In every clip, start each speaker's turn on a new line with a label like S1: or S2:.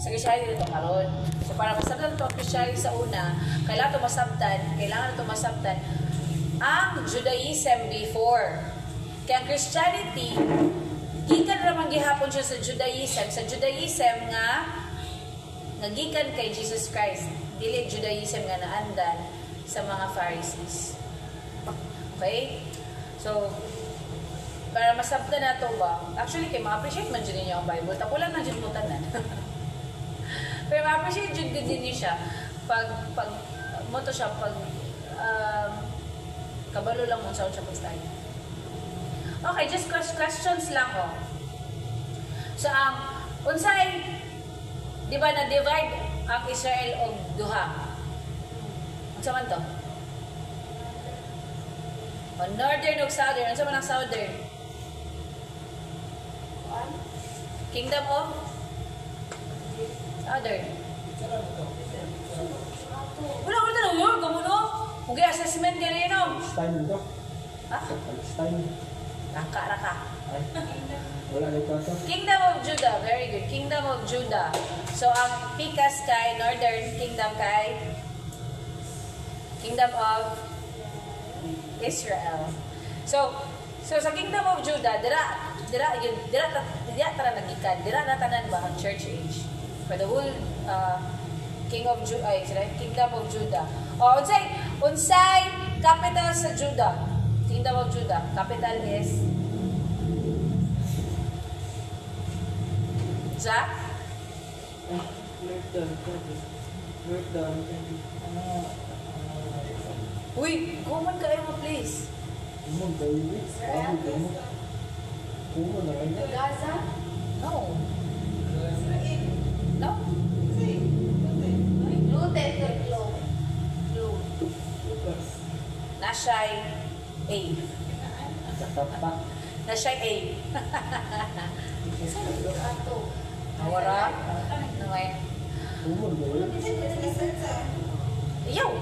S1: sa Christianity ito karon. So para masabtan ito ang Christianity sa una, kailangan ito masabtan ang Judaism before. Kaya ang Christianity, gikan ramang gihapon siya sa Judaism nga nagikan kay Jesus Christ. Dili Judaism nga naandan sa mga Pharisees. Okay? So, para masabtan na ito ba, actually, kay ma-appreciate man dyan ninyo ang Bible, tapulan na dyan mo tanan. Pero ma-appreciate dyan din niyo siya, pag kabalo lang mo sa siya pag-study. Okay, just questions lang, oh. So, unsay, di ba na-divide ang Israel og duha? Unsa man to? O northern ug southern. Unsa man ang southern? Kingdom of Southern. Wala ko na yun. Kamuno? Kung assessment ka rin, no?
S2: Palestine ito.
S1: Ha?
S2: Palestine.
S1: Raka.
S2: Ay, wala dito ito.
S1: Kingdom of Judah. Very good. Kingdom of Judah. So, ang pikas kay Northern Kingdom kay Kingdom of Israel. So sa Kingdom of Judah, dira tara nagikan. Dira na tanan ba ang church age? For the whole Kingdom of Judah. O unsay capital sa Judah? Kingdom of Judah. Capital is Uy, kuman kayo mo please.
S2: Kumon kayo eh. Kumon na rin.
S3: Gaza?
S1: No. No?
S3: Gluten or glow? Glow.
S1: Nasyay A.
S2: Kakapa.
S1: Nasyay A.
S3: Ato.
S1: Awara. No eh.
S2: Kumon kayo.
S1: Iyaw.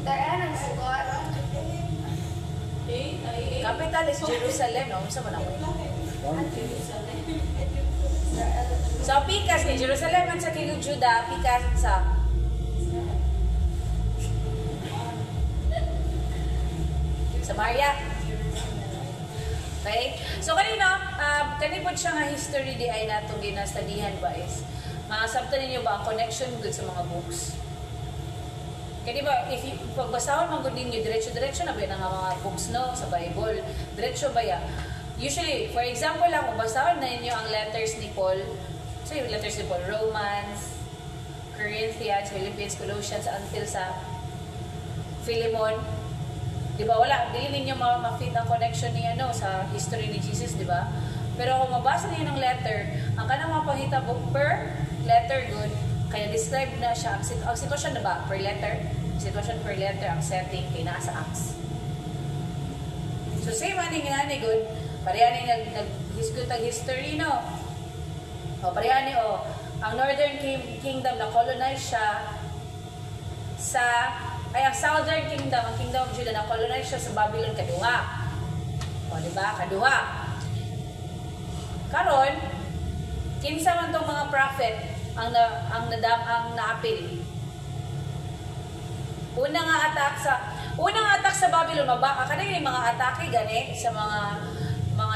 S3: Tara ng sugar.
S1: Capital is Jerusalem. No? Saan mo na? So, pikas ni Jerusalem at sa Kilog Judah, pikas sa Samaria. Okay? So, kanina siya nga history di ay natong ginastadihan ba is, masabtan ninyo ba ang connection good sa mga books? Kaya diba, pagbasahon man gud ninyo, diretso-diretso na ba yung mga books, no? Sa Bible. Diretso ba yan? Usually, for example lang, kung basahon na ninyo ang letters ni Paul, so yung letters ni Paul, Romans, Corinthians, Philippians, Colossians, until sa Philemon, di ba, wala, hindi ninyo ma-fit ang connection ni sa history ni Jesus, di ba? Pero kung mabasa niyo ng letter, ang kanang mga pahitabo per letter good, kaya describe na siya, ang sitwasyon na ba per letter? Sitwasyon per letter, ang setting kay nasa Acts. So same ani nga ni good, pareha ni nag-hisgot ang history, no? O pareha ni ang Northern Kingdom na colonize siya ang Southern Kingdom, ang Kingdom of Judah na colonize siya sa Babylon kaduha. O di ba? Kaduha. Karon, kinsa man tong mga prophet ang naapil. Unang attack sa Babylon, kanang mga atake gani sa mga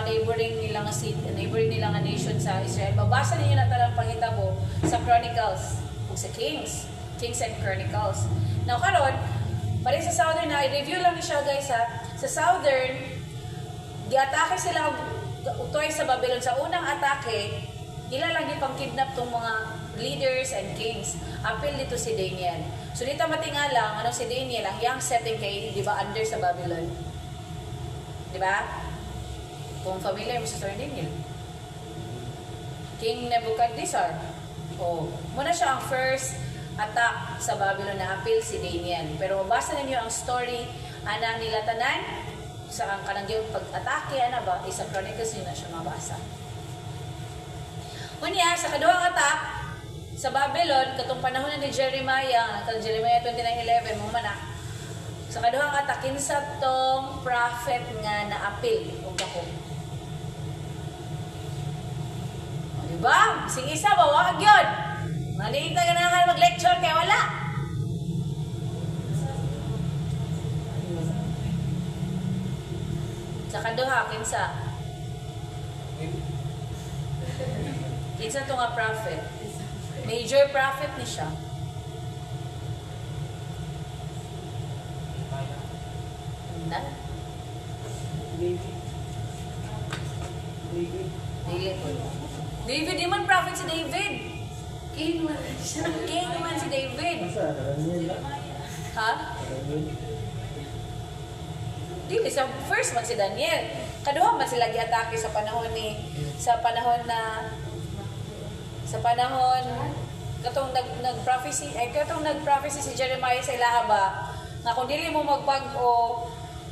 S1: neighboring nilang nation sa Israel. Mabasa ninyo na talang panghitabo sa Chronicles o sa Kings and Chronicles. Now karon, pare sa Southern na i-review lang ni siya guys ha. Sa Southern, giatake sila utoy sa Babylon. Sa unang atake, ila lang yung pang-kidnap tong mga leaders and kings. Apil dito si Daniel. So dito matingala, si Daniel, ang young setting kay, di ba, under sa Babylon. Di ba? Kung familiar mo sa story Daniel. King Nebuchadnezzar. Muna siya ang first attack sa Babylon na apil si Daniel. Pero mabasa ninyo ang story, anang nilatanan, sa ang kanang pag-atake, isa Chronicles nyo na siya mabasa. Unya, sa kaduhang attack, sa Babylon, katong panahon ni Jeremiah, Jeremiah 29:11, mo man sa kaduhang attack, kinsa tong prophet nga naapil, o gako. Di Diba? Sing isa, mawag yun. Maliit na ganahan mag-lecture kaya wala. Sa kaduha, kinsa? Kinsa to nga prophet? Major prophet ni siya. Na?
S2: David. David.
S1: David, di man prophet si David.
S3: King man siya.
S1: King naman si David.
S2: Masa, Daniel na.
S1: Ha?
S2: Daniel.
S1: Dili sa first man si Daniel. Kaduha man sila giatake sa panahon katong nag-prophecy si Jeremiah sa ilaha ba nga kung dili mo magpag-o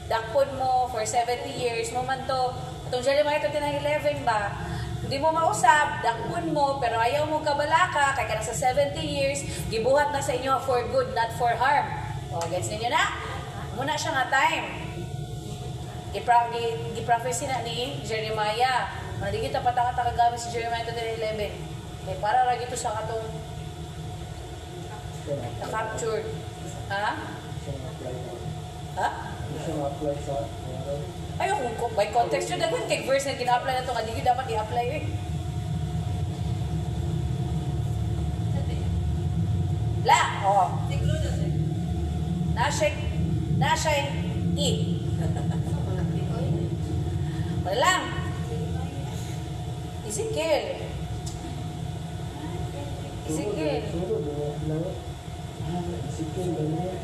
S1: dakpon mo for 70 years mo man to atong Jeremiah 29:11 ba hindi mo mausab dakpon mo pero ayaw mo kabalaka kay kana sa 70 years gibuhat na sa inyo for good not for harm o gets ninyo na muna siya nga time gi-prophecy na ni Jeremiah ano di kita pataka-taka gamit si Jeremiah 29:11 may para ra gito sa katong na-captured ha?
S2: Siya na-apply na.
S1: Ha?
S2: Siya na-apply sa araw.
S1: Ayaw kung by context yun, daghan kay verse na gina-apply na ito, nga di dapat i-apply eh. La, oo. Nasya i. Wala lang. Ezekiel.
S2: Suro, Daniel. Ezekiel, Daniel.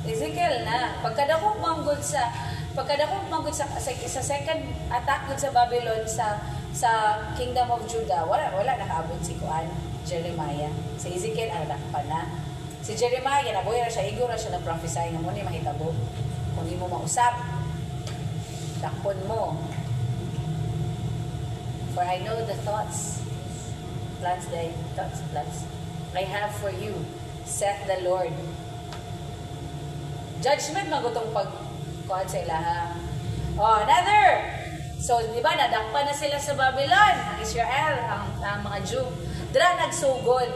S1: Ezekiel na. Pagkadakong manggod sa second attack gud sa Babylon sa Kingdom of Judah, wala nakaabot si Kuan, Jeremiah. Si Ezekiel ang dakpan na. Si Jeremiah nabuhay ra siya, igor ra siya na prophesy nga mo ni mahitabo. Kung di mo mausap, dakpon mo. For I know the thoughts I have for you, saith the Lord. Judgment magutong pagkuhan sa ilaha. Oh, another! So, di ba, nadakpa na sila sa Babylon, ang Israel, ang mga Jew. Dra nagsugod.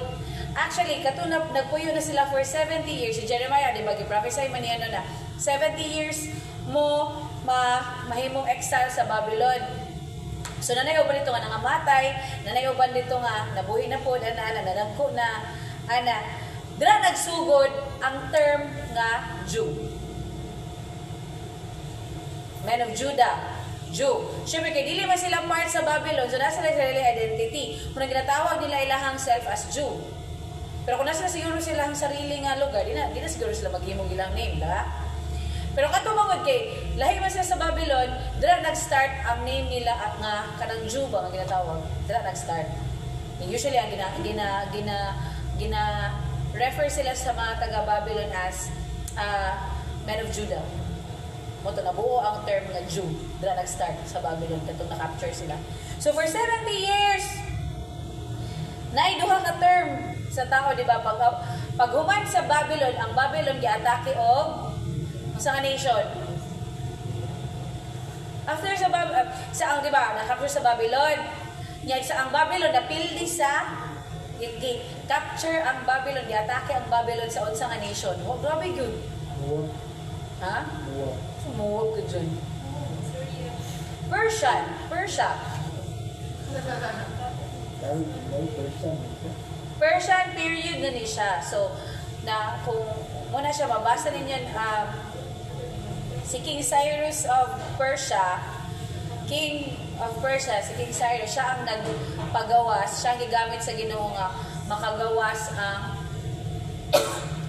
S1: Actually, katunap, nagpuyo na sila for 70 years. Si Jeremiah, di ba, giprophesy man niya na 70 years mo mahimong exile sa Babylon. So, nanayoban dito nga nangamatay, nanayoban dito nga nabuhi na po, nanagko na, dra nagsugod ang term nga Jew. Men of Judah, Jew. Siyempre, kay dili man sila part sa Babylon, so nasa sila sarili identity. Kung ginatawag nila ilahang self as Jew. Pero kung nasa siguro silang sarili nga lugar, di na siguro sila maghimong ilang name, diba? Pero katumangod kay, lahi man sila sa Babylon, dira nag-start ang name nila at nga kanang Jew ba nga ginatawag. Dira nag-start. Usually, ang refer sila sa mga taga-Babylon as men of Judah. Moto nabuo ang term nga Jew. Dira nag-start sa Babylon katong na-capture sila. So for 70 years, naiduha ka term sa tao, di ba? Pag human sa Babylon, ang Babylon giatake og sa nation. After sa ang di ba, na-capture sa Babylon. Yan sa ang Babylon napildi sa capture ang Babylon, giatake ang Babylon sa unsa nga nation. Oh, grabe gyud.
S2: Muwag.
S1: Ha?
S2: Muwag.
S1: Sumuwag ko dyan. Persia.
S2: Dahil person.
S1: Persian period na ni siya. So, na kung muna siya, mabasa ninyo, si King Cyrus of Persia, si King Cyrus, siya ang nagpagawas, siya ang gigamit sa Ginoo nga makagawas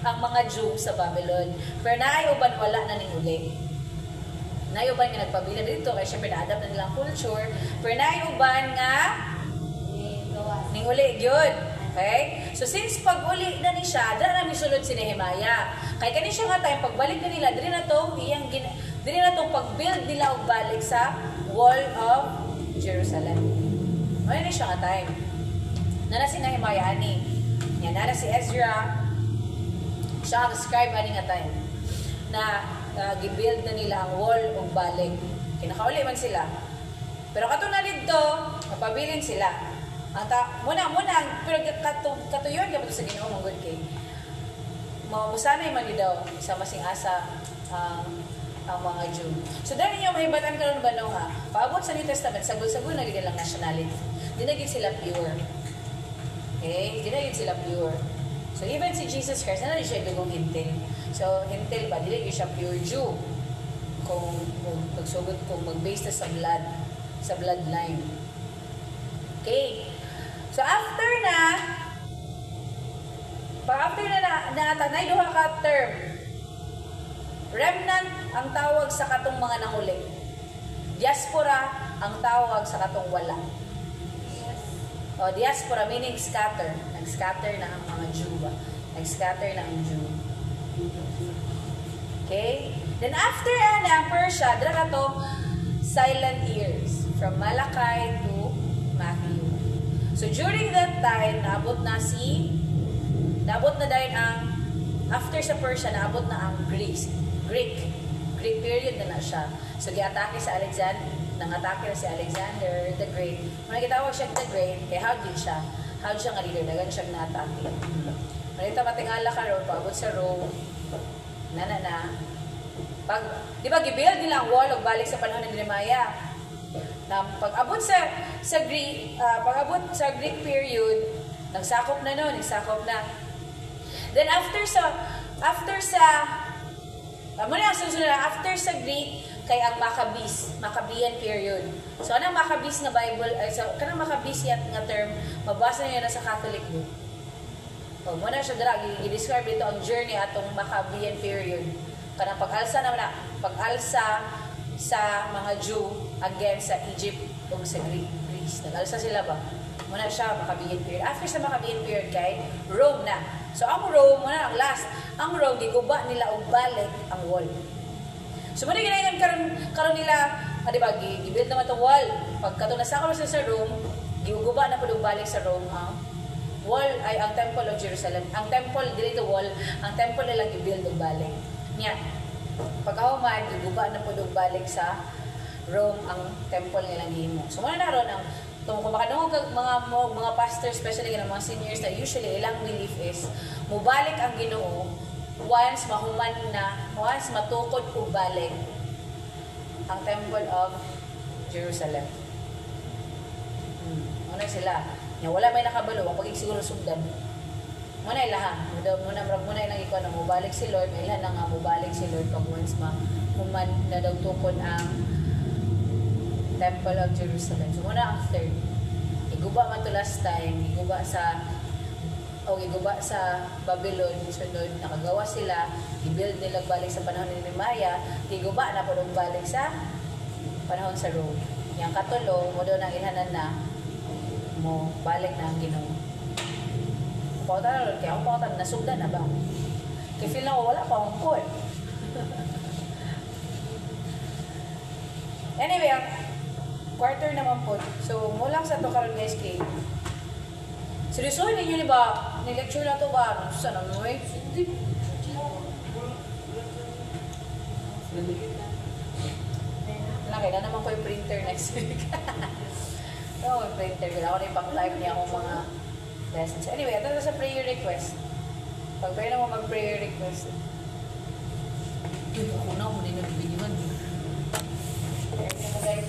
S1: ang mga Jew sa Babylon. Pero naayuban wala na ning uli. Naayuban nga nagpabila dito kay syempre na-adapt na nilang culture. Pero naayuban nga ning uli gyud. Okay? So since pag-uli na ni siya, dara na misulod si Nehemiah. Kay kani siya nga time pagbalik na nila, diri na tong pag-build nila og balik sa wall of Jerusalem. Ano ni siya nga time? Nana si Nehemiah ani. Yan nana si Ezra. Siya ang scribe ani nga time na gibuild na nila ang wall og balik. Kinakauli man sila. Pero katong na dito, mapabilin sila. Muna, pero katuyon ka ba ito sa Ginoo mong good kay? Musanay man yun daw, sa masing asa ang mga Jew. So dahil ninyo mahibatan karon ba no ha? Paabot sa New Testament, sagol-sagol na gid lang nationality. Di na gid sila pure. Okay? Di na gid sila pure. So even si Jesus Christ, na siya dugong hintil. So hintil ba, di na gid siya pure Jew. Kung magsugod, kung mag-base na sa bloodline. Okay? So after na natanay duha ka term. Remnant ang tawag sa katong mga nahuli. Diaspora ang tawag sa katong wala. O diaspora meaning scatter. Nag-scatter na ang mga Jew ba? Nag-scatter na ang Jew. Okay? Then after ang Persia, dira ka to silent ears. From Malachi to Matthew. So during that time, naabot na dahil ang after sa Persia, naabot na ang Greek period na siya. So giatake sa Alexander, nangatake na si Alexander the Great. Kung gitawag siya the Great, kaya how siya nga leader, dagan siya na-atake. Manita matingala ka ron, paabot sa Rome, di ba gibuild nila ang wall og balik sa panahon ni Nehemiah? Na pag-abot sa Greek period, nagsakop na. Then after sa Greek kay ang Maccabean period. So anong Maccabees nga Bible, kanang Maccabees nga term, mabasa niyo na sa Catholic book. O muna siya dira gi-describe dito ang journey atong Maccabean period. Kanang pag-alsa sa mga Jew against sa Egypt o sa Greece. Nag-alsa sila ba? Muna siya, Maccabean period. After sa Maccabean period kay Rome na. So ang Rome, muna ang last. Ang Rome, giguba nila og balik ang wall. So muna ginayon karon nila, diba, gibuild naman itong wall. Pagka nasakop sila sa Rome, giguba na po og balik sa Rome ang wall ay ang Temple of Jerusalem. Ang temple, dito wall, ang temple nila gibuild og balik. Niya. Pagkahuman, giguba na po og balik sa Rome ang temple nilang gihimo. So muna na ron ang kung makadungog mga pastors, especially ng mga seniors, na usually ilang belief is mubalik ang Ginoo once matukod ug balik ang Temple of Jerusalem. Muna sila. Wala may nakabalo, pag siguro sundan. Muna ilaha. Muna ilang ikaw na mubalik si Lord, may ilan na nga mubalik si Lord pag once mahuman na daw tukod ang Temple of Jerusalem. So muna ang third. Iguba man to last time, iguba sa Babylon, sunod nakagawa sila, i-build nila balik sa panahon ni Nehemiah, iguba na po balik sa panahon sa Rome. Yang katulo, mo doon ang ilhanan na mo balik na ang Ginoo. Pautan na rin, kaya ang pautan nasugdan na ba? Kaya feel na wala pa akong call. Anyway, quarter naman po. So, mula sa to karon guys kay seryosohin ninyo ni ba? Ni-lecture na to ba? Saan ang way?
S3: Hindi.
S1: Laki na naman ko yung printer next week. No, yung printer. Wala ko na yung pang-type niya akong mga lessons. Anyway, ito na sa prayer request. Pag pwede naman mag-prayer request. Ako na, muna yung nag-videoan. Kaya mo guys.